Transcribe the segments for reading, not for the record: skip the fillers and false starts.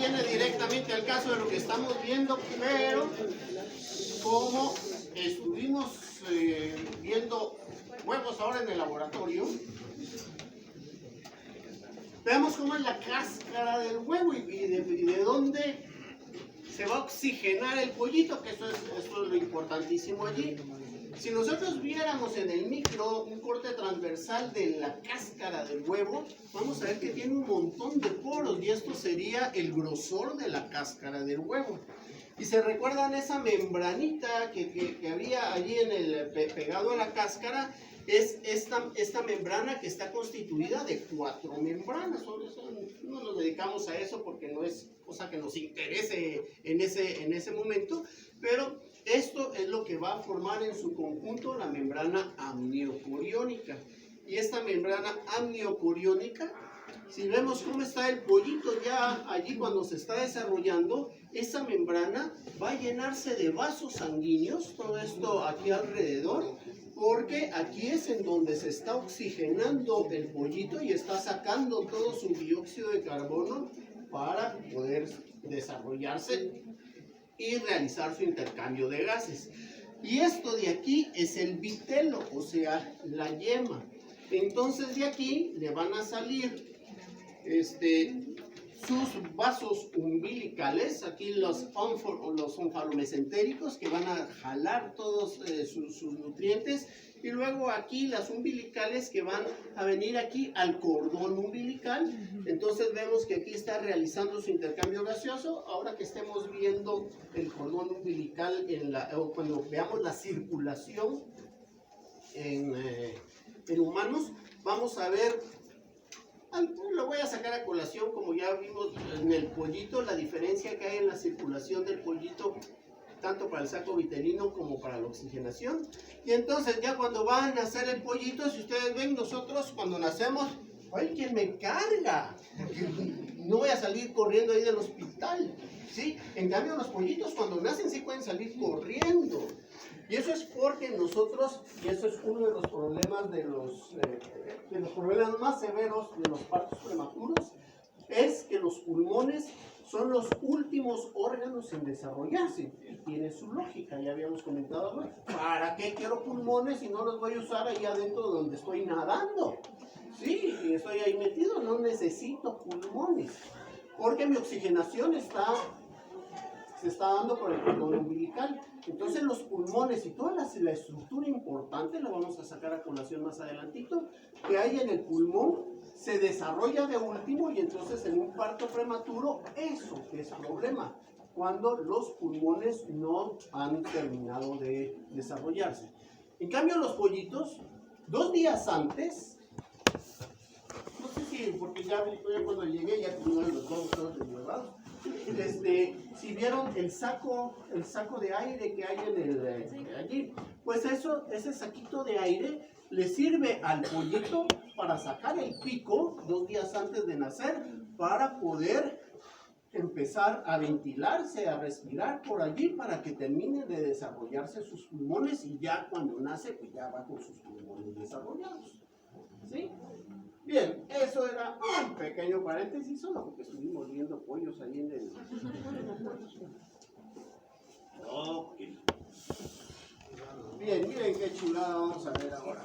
viene directamente al caso de lo que estamos viendo, pero como estuvimos viendo huevos ahora en el laboratorio, veamos cómo es la cáscara del huevo y de dónde se va a oxigenar el pollito, que esto es lo importantísimo allí. Si nosotros viéramos en el micro un corte transversal de la cáscara del huevo, vamos a ver que tiene un montón de poros y esto sería el grosor de la cáscara del huevo. Y se recuerdan esa membranita que había allí pegado a la cáscara, es esta membrana que está constituida de 4 membranas. No nos dedicamos a eso porque no es cosa que nos interese en ese momento, pero esto es lo que va a formar en su conjunto la membrana amniocoriónica. Y esta membrana amniocoriónica, si vemos cómo está el pollito ya allí cuando se está desarrollando, esa membrana va a llenarse de vasos sanguíneos, todo esto aquí alrededor, porque aquí es en donde se está oxigenando el pollito y está sacando todo su dióxido de carbono para poder desarrollarse y realizar su intercambio de gases. Y esto de aquí es el vitelo, o sea, la yema. Entonces de aquí le van a salir sus vasos umbilicales, aquí los onfalomesentéricos que van a jalar todos sus nutrientes, y luego aquí las umbilicales que van a venir aquí al cordón umbilical. Entonces vemos que aquí está realizando su intercambio gaseoso. Ahora que estemos viendo el cordón umbilical, cuando veamos la circulación en humanos, vamos a ver. Lo voy a sacar a colación, como ya vimos en el pollito, la diferencia que hay en la circulación del pollito, tanto para el saco vitelino como para la oxigenación. Y entonces ya cuando va a nacer el pollito, si ustedes ven, nosotros cuando nacemos, ¡ay, quién me carga! No voy a salir corriendo ahí del hospital, ¿sí? En cambio, los pollitos cuando nacen sí pueden salir corriendo. Y eso es porque nosotros, y eso es uno de los problemas de los problemas más severos de los partos prematuros, es que los pulmones son los últimos órganos en desarrollarse. Y tiene su lógica, ya habíamos comentado, ¿no? ¿Para qué quiero pulmones si no los voy a usar ahí adentro donde estoy nadando? Sí, y estoy ahí metido, no necesito pulmones, porque mi oxigenación se está dando por el cordón umbilical. Entonces los pulmones y toda la estructura importante, la vamos a sacar a colación más adelantito, que hay en el pulmón, se desarrolla de último, y entonces en un parto prematuro, eso es problema, cuando los pulmones no han terminado de desarrollarse. En cambio los pollitos, 2 días antes, no sé si, porque ya cuando llegué ya tuvieron los dos todos deshuevados. Si vieron el saco de aire que hay allí, pues ese saquito de aire le sirve al pollito para sacar el pico 2 días antes de nacer, para poder empezar a ventilarse, a respirar por allí, para que termine de desarrollarse sus pulmones, y ya cuando nace, pues ya va con sus pulmones desarrollados, ¿sí? Bien, eso era un pequeño paréntesis, solo porque estuvimos viendo pollos ahí en el... Ok. Bien, miren qué chulada vamos a ver ahora.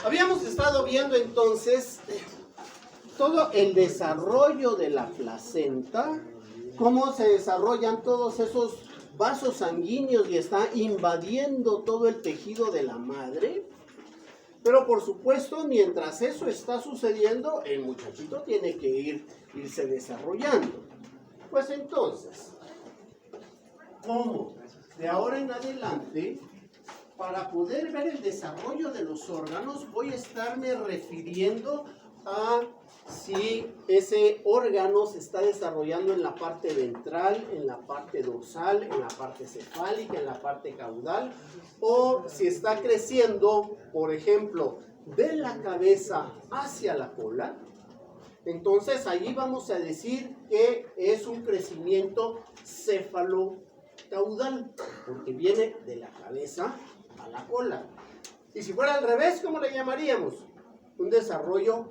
Habíamos estado viendo entonces todo el desarrollo de la placenta, cómo se desarrollan todos esos vasos sanguíneos y está invadiendo todo el tejido de la madre. Pero por supuesto, mientras eso está sucediendo, el muchachito tiene que irse desarrollando. Pues entonces, ¿cómo? De ahora en adelante, para poder ver el desarrollo de los órganos, voy a estarme refiriendo a si ese órgano se está desarrollando en la parte ventral, en la parte dorsal, en la parte cefálica, en la parte caudal, o si está creciendo, por ejemplo, de la cabeza hacia la cola. Entonces ahí vamos a decir que es un crecimiento cefalocaudal, porque viene de la cabeza a la cola. Y si fuera al revés, ¿cómo le llamaríamos? Un desarrollo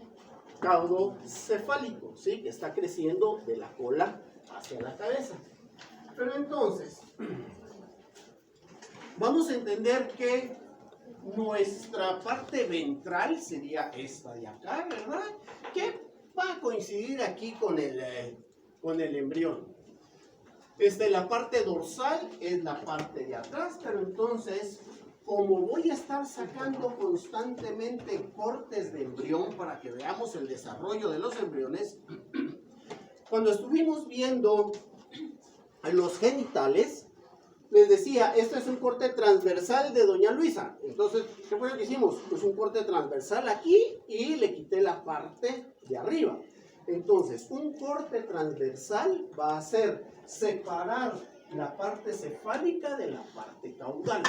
caudo cefálico, ¿sí? Que está creciendo de la cola hacia la cabeza. Pero entonces, vamos a entender que nuestra parte ventral sería esta de acá, ¿verdad? Que va a coincidir aquí con el embrión. La parte dorsal es la parte de atrás, pero entonces, como voy a estar sacando constantemente cortes de embrión para que veamos el desarrollo de los embriones, cuando estuvimos viendo los genitales, les decía, esto es un corte transversal de doña Luisa. Entonces, ¿qué fue lo que hicimos? Pues un corte transversal aquí y le quité la parte de arriba. Entonces, un corte transversal va a ser separar la parte cefálica de la parte caudal.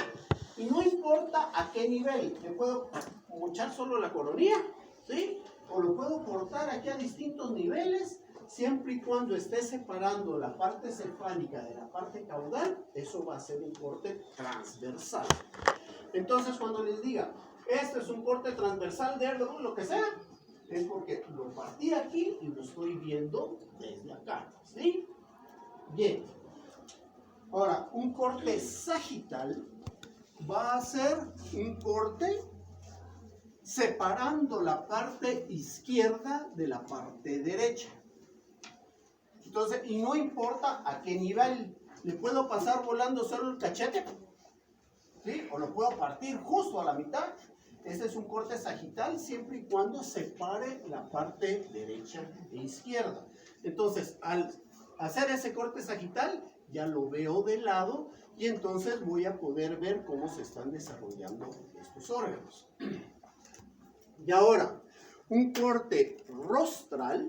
Y no importa a qué nivel, le puedo mochar solo la coronilla, ¿sí? O lo puedo cortar aquí a distintos niveles, siempre y cuando esté separando la parte cefálica de la parte caudal, eso va a ser un corte transversal. Entonces, cuando les diga, esto es un corte transversal de lo que sea, es porque lo partí aquí y lo estoy viendo desde acá, ¿sí? Bien. Ahora, un corte sagital va a ser un corte separando la parte izquierda de la parte derecha. Entonces, y no importa a qué nivel, le puedo pasar volando solo el cachete, ¿sí? O lo puedo partir justo a la mitad. Ese es un corte sagital siempre y cuando separe la parte derecha e izquierda. Entonces, al hacer ese corte sagital, ya lo veo de lado y entonces voy a poder ver cómo se están desarrollando estos órganos. Y ahora, un corte rostral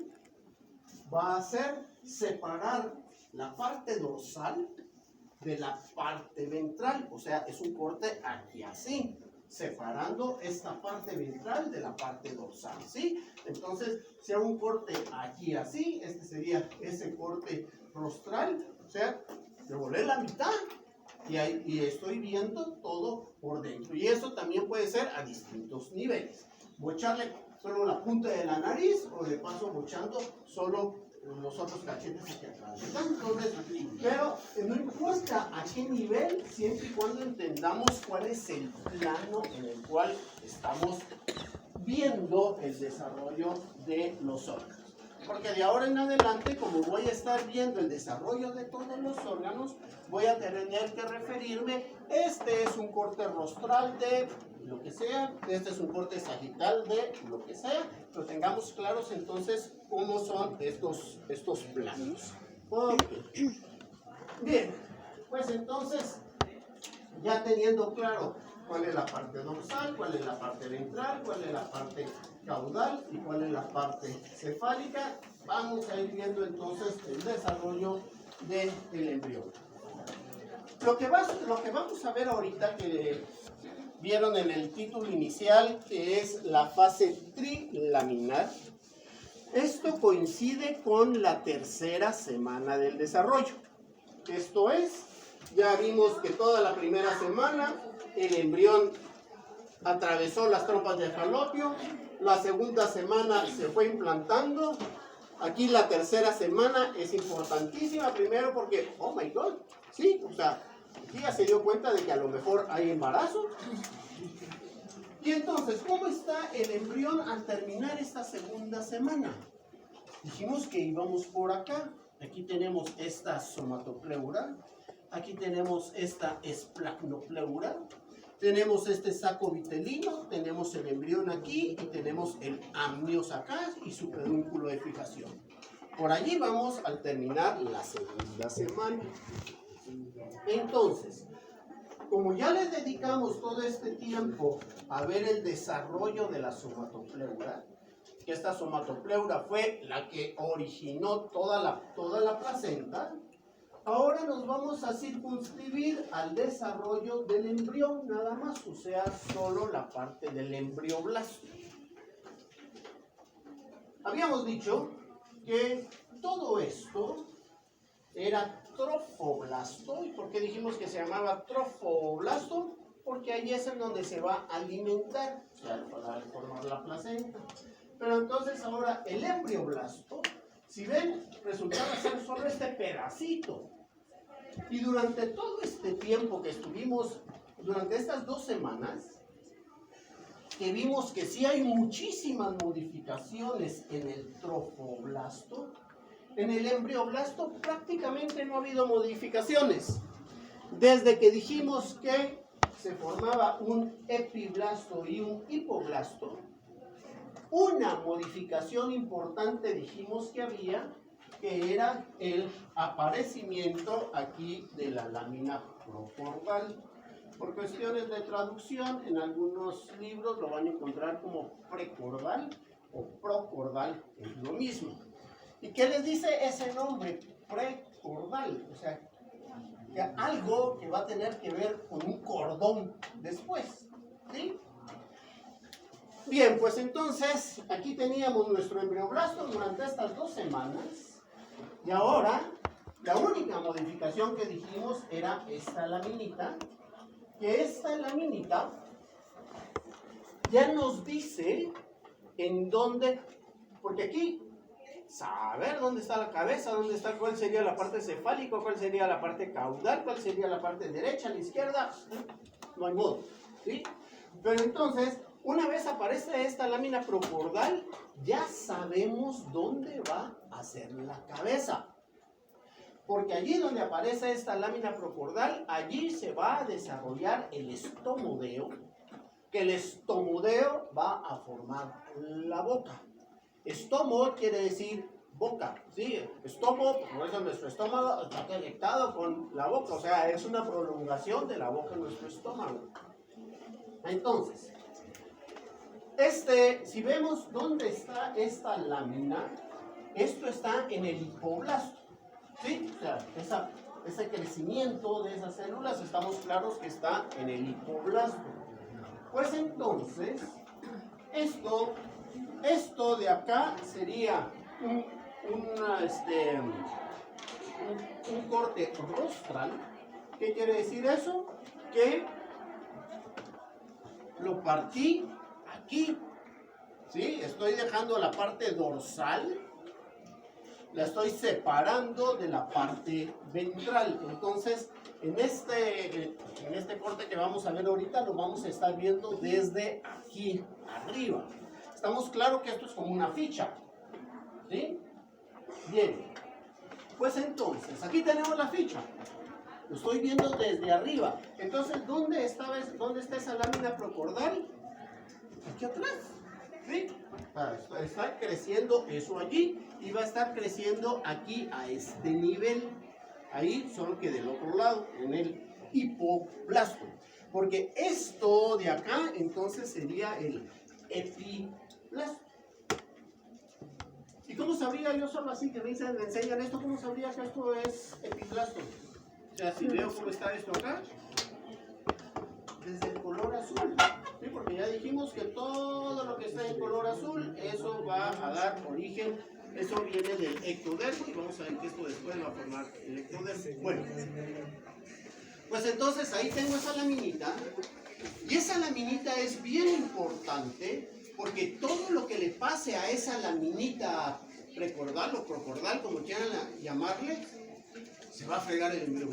va a ser separar la parte dorsal de la parte ventral, o sea, es un corte aquí así, separando esta parte ventral de la parte dorsal, ¿sí? Entonces, si hago un corte aquí así, este sería ese corte rostral, o sea, le volé la mitad y estoy viendo todo por dentro. Y eso también puede ser a distintos niveles. Voy a echarle solo la punta de la nariz o de paso mochando solo los otros cachetes hacia atrás, ¿verdad? Entonces, pero no importa a qué nivel, siempre y cuando entendamos cuál es el plano en el cual estamos viendo el desarrollo de los órganos. Porque de ahora en adelante, como voy a estar viendo el desarrollo de todos los órganos, voy a tener que referirme, este es un corte rostral de lo que sea, este es un corte sagital de lo que sea, pero tengamos claros entonces cómo son estos planos. Okay. Bien, pues entonces, ya teniendo claro cuál es la parte dorsal, cuál es la parte ventral, cuál es la parte caudal y cuál es la parte cefálica, vamos a ir viendo entonces el desarrollo del embrión. Lo que vamos a ver ahorita, que vieron en el título inicial, que es la fase trilaminar, esto coincide con la tercera semana del desarrollo. Esto es, ya vimos que toda la primera semana el embrión atravesó las trompas de falopio, la segunda semana se fue implantando, aquí la tercera semana es importantísima, primero porque, oh my god, sí, o sea, aquí ya se dio cuenta de que a lo mejor hay embarazo. Y entonces, ¿cómo está el embrión al terminar esta segunda semana? Dijimos que íbamos por acá. Aquí tenemos esta somatopleura, aquí tenemos esta esplacnopleura, tenemos este saco vitelino, tenemos el embrión aquí y tenemos el amnios acá y su pedúnculo de fijación. Por allí vamos al terminar la segunda semana. Entonces, como ya les dedicamos todo este tiempo a ver el desarrollo de la somatopleura, que esta somatopleura fue la que originó toda la placenta, ahora nos vamos a circunscribir al desarrollo del embrión, nada más, o sea, solo la parte del embrioblasto. Habíamos dicho que todo esto era trofoblasto. ¿Y por qué dijimos que se llamaba trofoblasto? Porque ahí es en donde se va a alimentar, o sea, para formar la placenta. Pero entonces ahora el embrioblasto, si ven, resultaba ser solo este pedacito. Y durante todo este tiempo que estuvimos, durante estas 2 semanas, que vimos que sí hay muchísimas modificaciones en el trofoblasto, en el embrioblasto prácticamente no ha habido modificaciones. Desde que dijimos que se formaba un epiblasto y un hipoblasto, una modificación importante dijimos que había, que era el aparecimiento aquí de la lámina procordal. Por cuestiones de traducción, en algunos libros lo van a encontrar como precordal o procordal, es lo mismo. ¿Y qué les dice ese nombre? Precordal, o sea, que algo que va a tener que ver con un cordón después, ¿sí? Bien, pues entonces aquí teníamos nuestro embrioblasto durante estas 2 semanas y ahora la única modificación que dijimos era esta laminita, que esta laminita ya nos dice en dónde, porque aquí saber dónde está la cabeza, dónde está, cuál sería la parte cefálica, cuál sería la parte caudal, cuál sería la parte derecha, la izquierda, no hay modo, ¿sí? Pero entonces, una vez aparece esta lámina procordal, ya sabemos dónde va a ser la cabeza. Porque allí donde aparece esta lámina procordal, allí se va a desarrollar el estomodeo, que el estomodeo va a formar la boca. Estomo quiere decir boca, ¿sí? Estomo, por eso nuestro estómago está conectado con la boca, o sea, es una prolongación de la boca en nuestro estómago. Entonces, si vemos dónde está esta lámina, esto está en el hipoblasto, ¿sí? O sea, ese crecimiento de esas células, estamos claros que está en el hipoblasto. Pues entonces, esto de acá sería un corte rostral. ¿Qué quiere decir eso? Que lo partí aquí, ¿sí? Estoy dejando la parte dorsal, la estoy separando de la parte ventral. Entonces, en este corte que vamos a ver ahorita, lo vamos a estar viendo desde aquí arriba. Estamos claros que esto es como una ficha, ¿sí? Bien, pues entonces, aquí tenemos la ficha. Lo estoy viendo desde arriba. Entonces, ¿dónde está esa lámina procordal? Aquí atrás, ¿sí? Está creciendo eso allí y va a estar creciendo aquí a este nivel. Ahí, solo que del otro lado, en el hipoblasto. Porque esto de acá, entonces, sería el epiblasto. ¿Y cómo sabría yo solo así que me enseñan esto? ¿Cómo sabría que esto es epiblasto? O sea, si veo cómo está esto acá, desde el color azul, ¿sí? Porque ya dijimos que todo lo que está en color azul, eso va a dar origen, eso viene del ectodermo, y vamos a ver que esto después va a formar el ectodermo. Bueno, pues entonces ahí tengo esa laminita, y esa laminita es bien importante, porque todo lo que le pase a esa laminita precordal o procordal, como quieran llamarle, se va a fregar el embrión,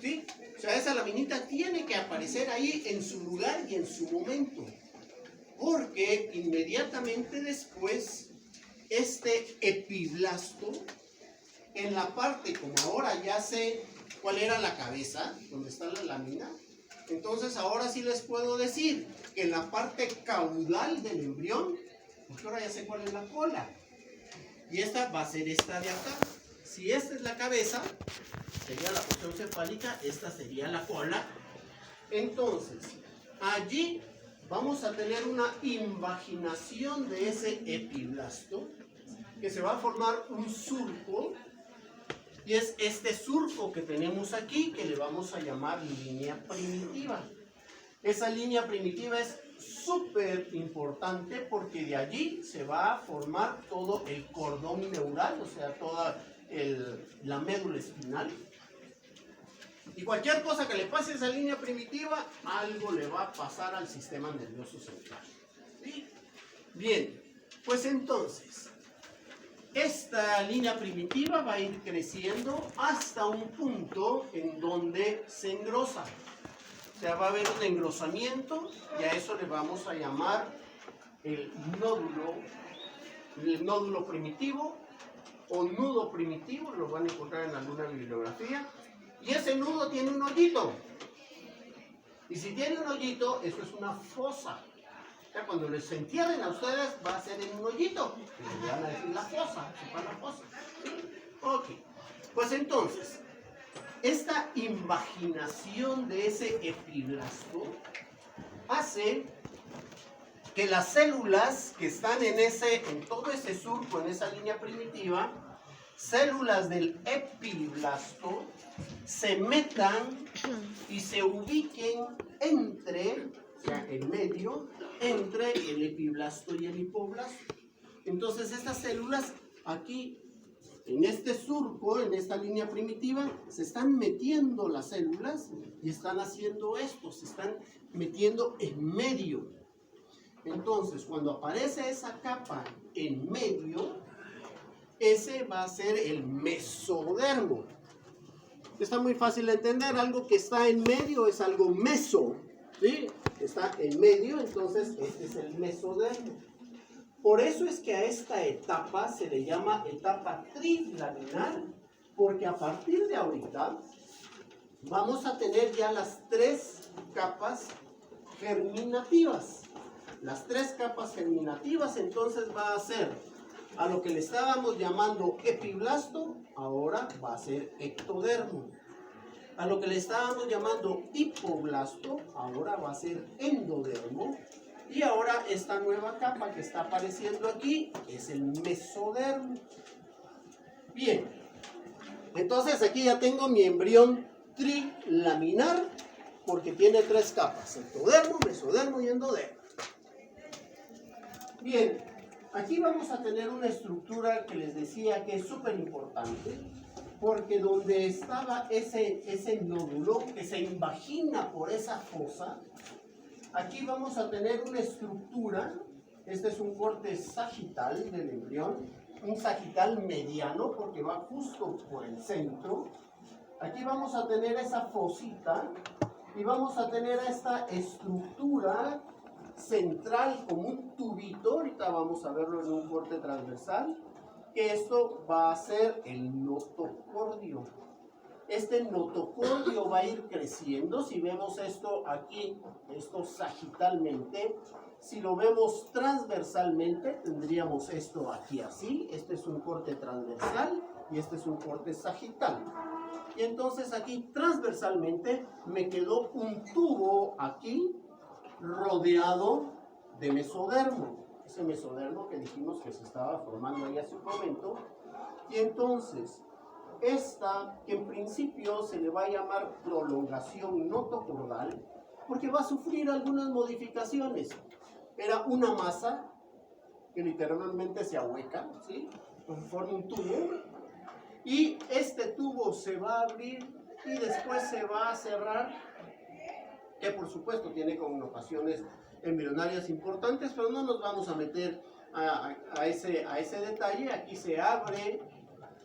¿sí? O sea, esa laminita tiene que aparecer ahí en su lugar y en su momento, porque inmediatamente después, este epiblasto, en la parte, como ahora ya sé cuál era la cabeza, donde está la lámina, entonces ahora sí les puedo decir que en la parte caudal del embrión, porque ahora ya sé cuál es la cola, y esta va a ser esta de acá. Si esta es la cabeza, sería la porción cefálica, esta sería la cola. Entonces, allí vamos a tener una invaginación de ese epiblasto, que se va a formar un surco, y es este surco que tenemos aquí, que le vamos a llamar línea primitiva. Esa línea primitiva es súper importante porque de allí se va a formar todo el cordón neural, o sea, toda la médula espinal. Y cualquier cosa que le pase a esa línea primitiva, algo le va a pasar al sistema nervioso central. ¿Sí? Bien, Pues entonces, esta línea primitiva va a ir creciendo hasta un punto en donde se engrosa. O sea, va a haber un engrosamiento y a eso le vamos a llamar el nódulo primitivo o nudo primitivo, lo van a encontrar en alguna bibliografía. Y ese nudo tiene un hoyito. Y si tiene un hoyito, eso es una fosa. O sea, cuando les entierren a ustedes, va a ser en un hoyito. Y le van a decir la fosa, sepan la fosa. ¿Sí? Ok. Pues entonces, esta invaginación de ese epiblasto hace que las células que están en todo ese surco, en esa línea primitiva, células del epiblasto, se metan y se ubiquen entre, o sea, en medio, entre el epiblasto y el hipoblasto. Entonces estas células aquí, en este surco, en esta línea primitiva, se están metiendo las células y están haciendo esto, se están metiendo en medio. Entonces, cuando aparece esa capa en medio, ese va a ser el mesodermo. Está muy fácil de entender, algo que está en medio es algo meso, ¿sí? Está en medio, entonces este es el mesodermo. Por eso es que a esta etapa se le llama etapa trilaminar, porque a partir de ahorita vamos a tener ya las 3 capas germinativas. Las 3 capas germinativas entonces va a ser a lo que le estábamos llamando epiblasto, ahora va a ser ectodermo. A lo que le estábamos llamando hipoblasto, ahora va a ser endodermo. Y ahora esta nueva capa que está apareciendo aquí es el mesodermo. Bien, entonces aquí ya tengo mi embrión trilaminar porque tiene 3 capas, ectodermo, mesodermo y endodermo. Bien, aquí vamos a tener una estructura que les decía que es súper importante, porque donde estaba ese nódulo que se invagina por esa fosa, aquí vamos a tener una estructura. Este es un corte sagital del embrión, un sagital mediano porque va justo por el centro. Aquí vamos a tener esa fosita y vamos a tener esta estructura central como un tubito, ahorita vamos a verlo en un corte transversal, que esto va a ser el notocordio. Este notocordio va a ir creciendo. Si vemos esto aquí, esto sagitalmente, si lo vemos transversalmente, tendríamos esto aquí así. Este es un corte transversal y este es un corte sagital. Y entonces aquí transversalmente me quedó un tubo aquí rodeado de mesodermo. Ese mesodermo que dijimos que se estaba formando ahí hace un momento. Y entonces esta, que en principio se le va a llamar prolongación notocordal, porque va a sufrir algunas modificaciones. Era una masa que literalmente se ahueca, ¿sí? Forma un tubo, y este tubo se va a abrir y después se va a cerrar, que por supuesto tiene connotaciones embrionarias importantes, pero no nos vamos a meter a ese detalle. Aquí se abre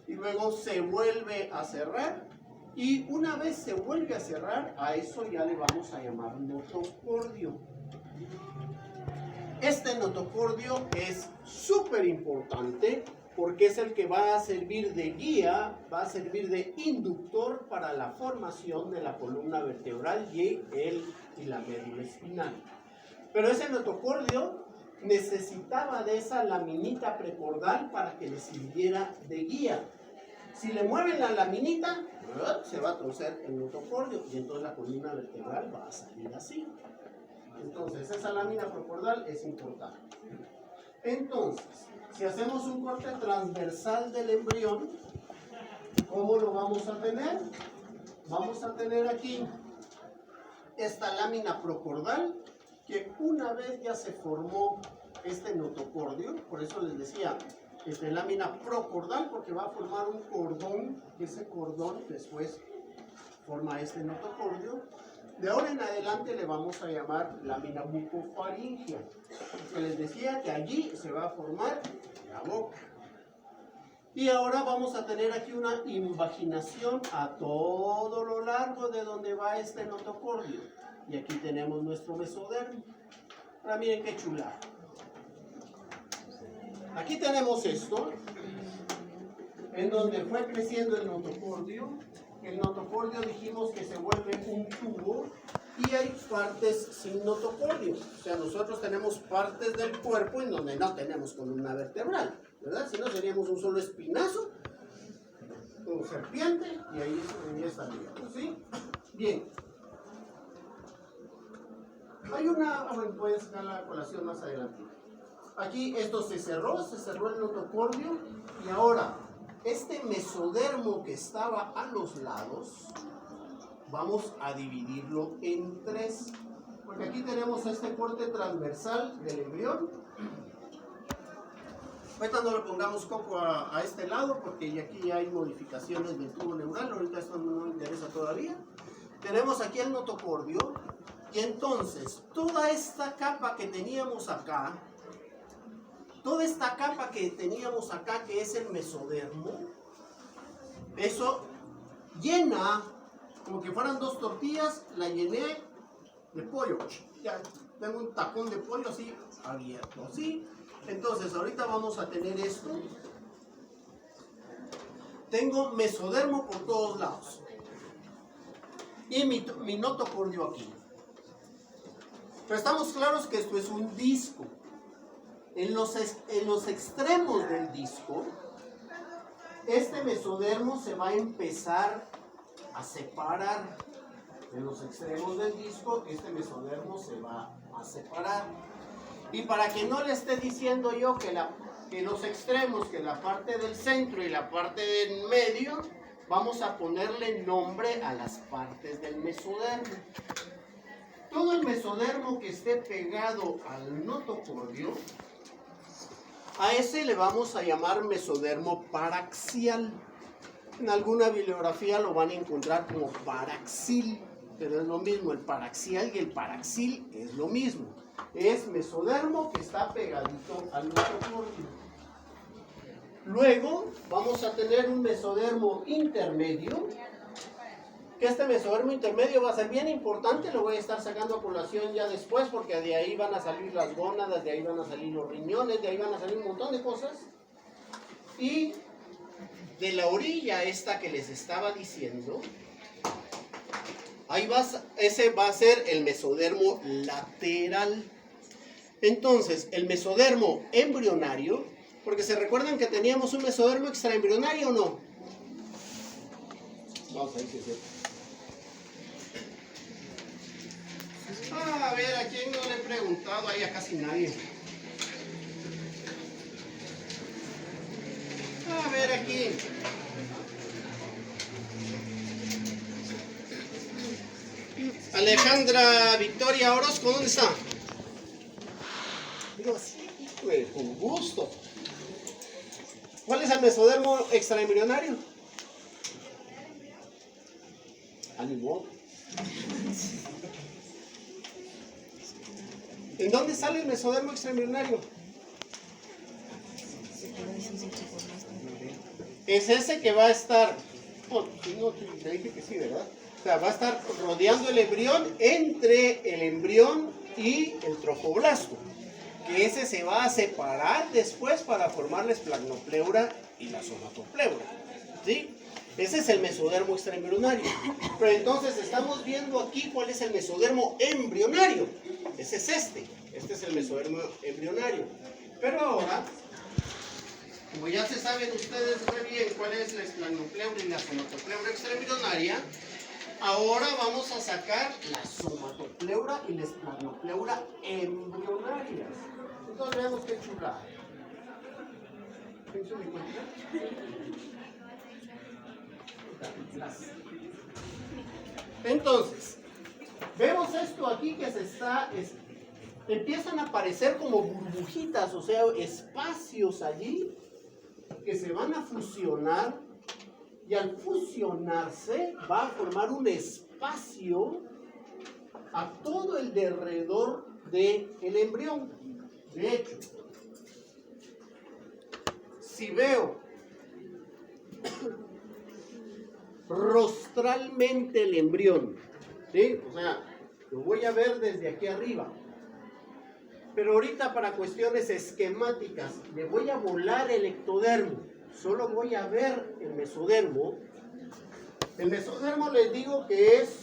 y luego se vuelve a cerrar, y una vez se vuelve a cerrar, a eso ya le vamos a llamar notocordio. Este notocordio es súper importante porque es el que va a servir de guía, va a servir de inductor para la formación de la columna vertebral y la médula espinal. Pero ese notocordio necesitaba de esa laminita precordal para que le sirviera de guía. Si le mueven la laminita, se va a torcer el notocordio y entonces la columna vertebral va a salir así. Entonces esa lámina precordal es importante. Entonces, si hacemos un corte transversal del embrión, ¿cómo lo vamos a tener? Vamos a tener aquí esta lámina procordal, que una vez ya se formó este notocordio, por eso les decía, lámina procordal, porque va a formar un cordón, y ese cordón después forma este notocordio. De ahora en adelante le vamos a llamar lámina bucofaringea. Porque les decía que allí se va a formar la boca. Y ahora vamos a tener aquí una invaginación a todo lo largo de donde va este notocordio. Y aquí tenemos nuestro mesodermo. Ahora miren qué chulada. Aquí tenemos esto, en donde fue creciendo el notocordio. El notocordio dijimos que se vuelve un tubo y hay partes sin notocordio. O sea, nosotros tenemos partes del cuerpo en donde no tenemos columna vertebral, ¿verdad? Si no, seríamos un solo espinazo, como serpiente, y ahí estaría, ¿sí? Bien. Hay una, bueno, puedes sacar la colación más adelante. Aquí esto se cerró el notocordio, y ahora este mesodermo que estaba a los lados, vamos a dividirlo en 3. Porque aquí tenemos este corte transversal del embrión. Ahorita no le pongamos coco a este lado porque aquí hay modificaciones del tubo neural. Ahorita esto no nos interesa todavía. Tenemos aquí el notocordio. Y entonces, toda esta capa que teníamos acá, que es el mesodermo, eso llena, como que fueran 2 tortillas, la llené de pollo. Ya tengo un tacón de pollo así abierto, ¿sí? Entonces, ahorita vamos a tener esto. Tengo mesodermo por todos lados. Y mi notocordio aquí. Pero estamos claros que esto es un disco. En los extremos del disco, este mesodermo se va a empezar a separar. En los extremos del disco, este mesodermo se va a separar. Y para que no le esté diciendo yo que los extremos, que la parte del centro y la parte del medio, vamos a ponerle nombre a las partes del mesodermo. Todo el mesodermo que esté pegado al notocordio, a ese le vamos a llamar mesodermo paraxial. En alguna bibliografía lo van a encontrar como paraxil, pero es lo mismo, el paraxial y el paraxil es lo mismo. Es mesodermo que está pegadito al notocordio. Luego vamos a tener un mesodermo intermedio, que este mesodermo intermedio va a ser bien importante, lo voy a estar sacando a colación ya después, porque de ahí van a salir las gónadas, de ahí van a salir los riñones, de ahí van a salir un montón de cosas. Y de la orilla esta que les estaba diciendo, ese va a ser el mesodermo lateral. Entonces, el mesodermo embrionario, porque se recuerdan que teníamos un mesodermo extraembrionario o no. Vamos a ver si es cierto. A ver, ¿a quién no le he preguntado? Ahí a casi nadie. A ver, aquí. Alejandra Victoria Orozco, ¿dónde está? Digo, sí, con gusto. ¿Cuál es el mesodermo extraembrionario? Animal. ¿En dónde sale el mesodermo extraembrionario? Es ese que va a estar, no, te dije que sí, ¿verdad? O sea, va a estar rodeando el embrión, entre el embrión y el trofoblasto, que ese se va a separar después para formar la esplagmopleura y la somatopleura, ¿sí? Ese es el mesodermo extraembrionario. Pero entonces estamos viendo aquí cuál es el mesodermo embrionario. Ese es este es el mesodermo embrionario. Pero ahora, como ya se saben ustedes muy bien cuál es la esplagmopleura y la somatopleura extraembrionaria, ahora vamos a sacar la somatopleura y la esplagmopleura embrionarias. Entonces veamos qué chulada. ¿Se me encuentra? Entonces, vemos esto aquí que empiezan a aparecer como burbujitas, o sea, espacios allí que se van a fusionar, y al fusionarse va a formar un espacio a todo el derredor del embrión. De hecho, si veo rostralmente el embrión, ¿sí? O sea, lo voy a ver desde aquí arriba. Pero ahorita para cuestiones esquemáticas, le voy a volar el ectodermo. Solo voy a ver el mesodermo. El mesodermo les digo que es,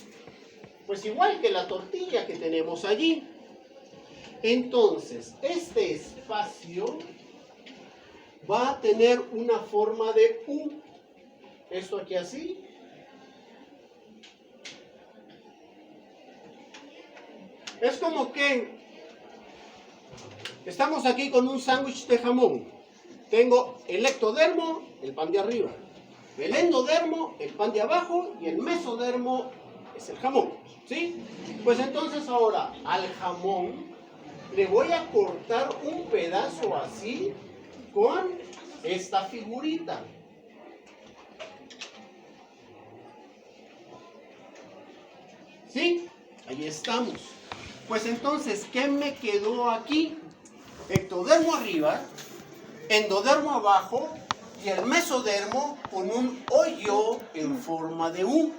pues igual que la tortilla que tenemos allí. Entonces, este espacio va a tener una forma de U. Esto aquí así. Es como que estamos aquí con un sándwich de jamón. Tengo el ectodermo, el pan de arriba. El endodermo, el pan de abajo. Y el mesodermo es el jamón. ¿Sí? Pues entonces ahora al jamón le voy a cortar un pedazo así con esta figurita. ¿Sí? Ahí estamos. Pues entonces, ¿qué me quedó aquí? Ectodermo arriba, endodermo abajo y el mesodermo con un hoyo en forma de U.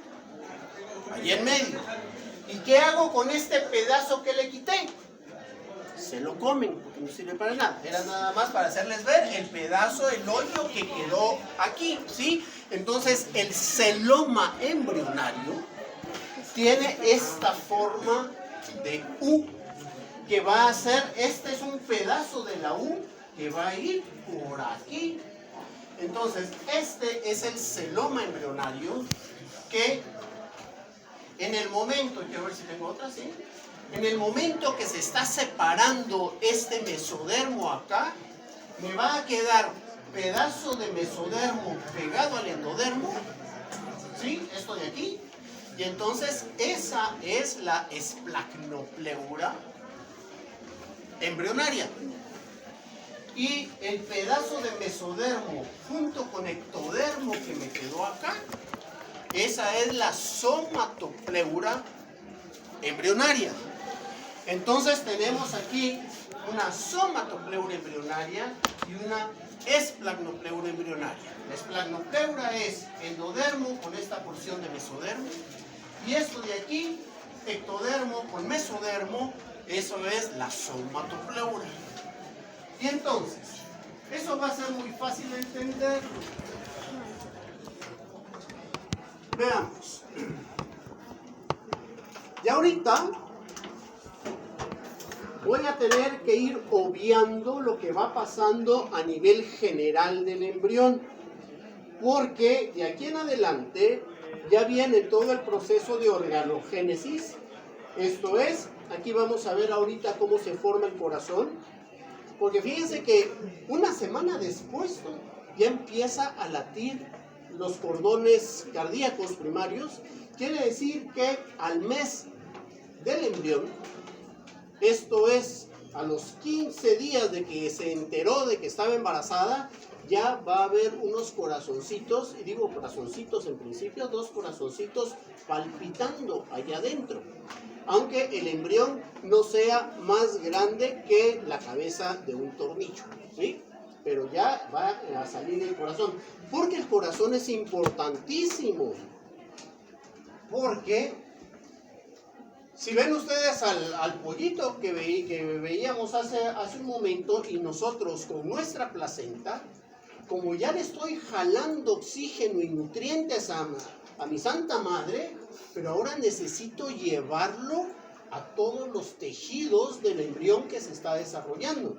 Ahí en medio. ¿Y qué hago con este pedazo que le quité? Se lo comen, porque no sirve para nada. Era nada más para hacerles ver el pedazo, el hoyo que quedó aquí, ¿sí? Entonces, el celoma embrionario tiene esta forma de U, que va a ser, este es un pedazo de la U que va a ir por aquí. Entonces, este es el celoma embrionario que en el momento, quiero ver si tengo otra, ¿sí? En el momento que se está separando este mesodermo acá, me va a quedar pedazo de mesodermo pegado al endodermo, ¿sí? Esto de aquí. Y entonces esa es la esplacnopleura embrionaria. Y el pedazo de mesodermo junto con ectodermo que me quedó acá, esa es la somatopleura embrionaria. Entonces tenemos aquí una somatopleura embrionaria y una esplacnopleura embrionaria. La esplacnopleura es endodermo con esta porción de mesodermo. Y esto de aquí, ectodermo con mesodermo, eso es la somatopleura. Y entonces, eso va a ser muy fácil de entender. Veamos. Y ahorita voy a tener que ir obviando lo que va pasando a nivel general del embrión. Porque de aquí en adelante ya viene todo el proceso de organogénesis. Esto es, aquí vamos a ver ahorita cómo se forma el corazón. Porque fíjense que una semana después ya empieza a latir los cordones cardíacos primarios. Quiere decir que al mes del embrión, esto es a los 15 días de que se enteró de que estaba embarazada, ya va a haber unos corazoncitos, y digo corazoncitos en principio, 2 corazoncitos palpitando allá adentro, aunque el embrión no sea más grande que la cabeza de un tornillo, ¿sí? Pero ya va a salir el corazón, porque el corazón es importantísimo, porque si ven ustedes al pollito que veíamos hace un momento, y nosotros con nuestra placenta, como ya le estoy jalando oxígeno y nutrientes a mi santa madre, pero ahora necesito llevarlo a todos los tejidos del embrión que se está desarrollando.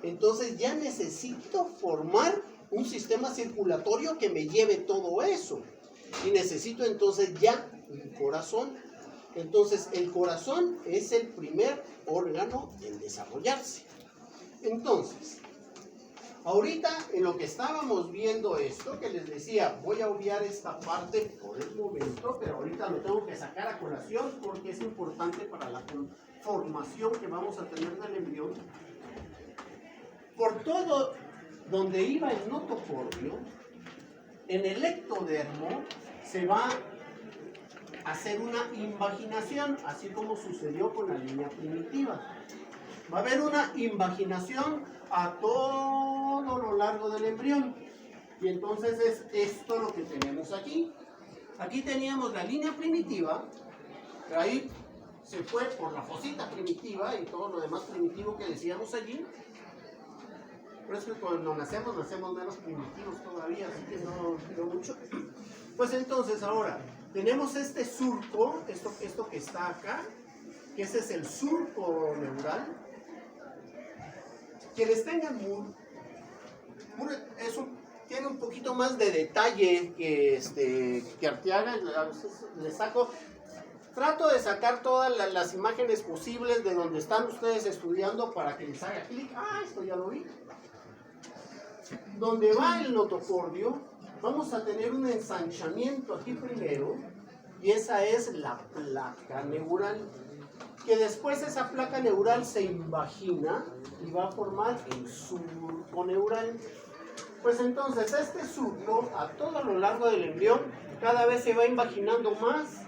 Entonces ya necesito formar un sistema circulatorio que me lleve todo eso. Y necesito entonces ya un corazón. Entonces el corazón es el primer órgano en desarrollarse. Entonces, ahorita en lo que estábamos viendo esto, que les decía, voy a obviar esta parte por el momento, pero ahorita lo tengo que sacar a colación porque es importante para la formación que vamos a tener del embrión. Por todo donde iba el notocordio, en el ectodermo se va hacer una invaginación, así como sucedió con la línea primitiva. Va a haber una invaginación a todo lo largo del embrión. Y entonces es esto lo que tenemos aquí. Aquí teníamos la línea primitiva, ahí se fue por la fosita primitiva y todo lo demás primitivo que decíamos allí. Por eso cuando nacemos menos primitivos todavía, así que no mucho. Pues entonces ahora tenemos este surco, esto que está acá, que ese es el surco neural. Quienes tengan tiene un poquito más de detalle que Arteaga, a veces le saco. Trato de sacar todas las imágenes posibles de donde están ustedes estudiando para que les haga clic. Esto ya lo vi. Donde va el notocordio, vamos a tener un ensanchamiento aquí primero, y esa es la placa neural, que después esa placa neural se invagina y va a formar el surco neural. Pues entonces este surco a todo lo largo del embrión cada vez se va invaginando más,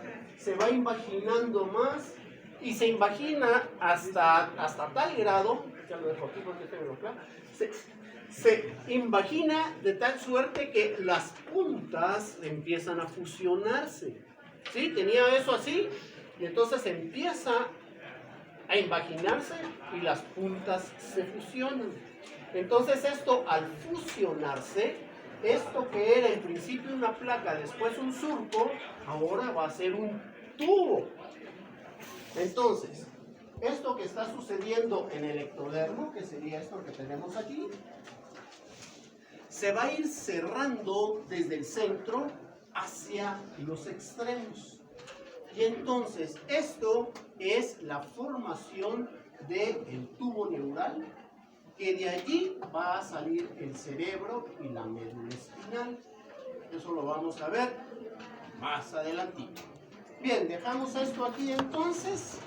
y se invagina hasta tal grado, ya lo dejo aquí porque se invagina de tal suerte que las puntas empiezan a fusionarse. ¿Sí? Tenía eso así, y entonces empieza a invaginarse y las puntas se fusionan. Entonces esto, al fusionarse, esto que era en principio una placa, después un surco, ahora va a ser un tubo. Entonces, esto que está sucediendo en el ectodermo, que sería esto que tenemos aquí, se va a ir cerrando desde el centro hacia los extremos. Y entonces esto es la formación del tubo neural, que de allí va a salir el cerebro y la médula espinal. Eso lo vamos a ver más adelantito. Bien, dejamos esto aquí entonces.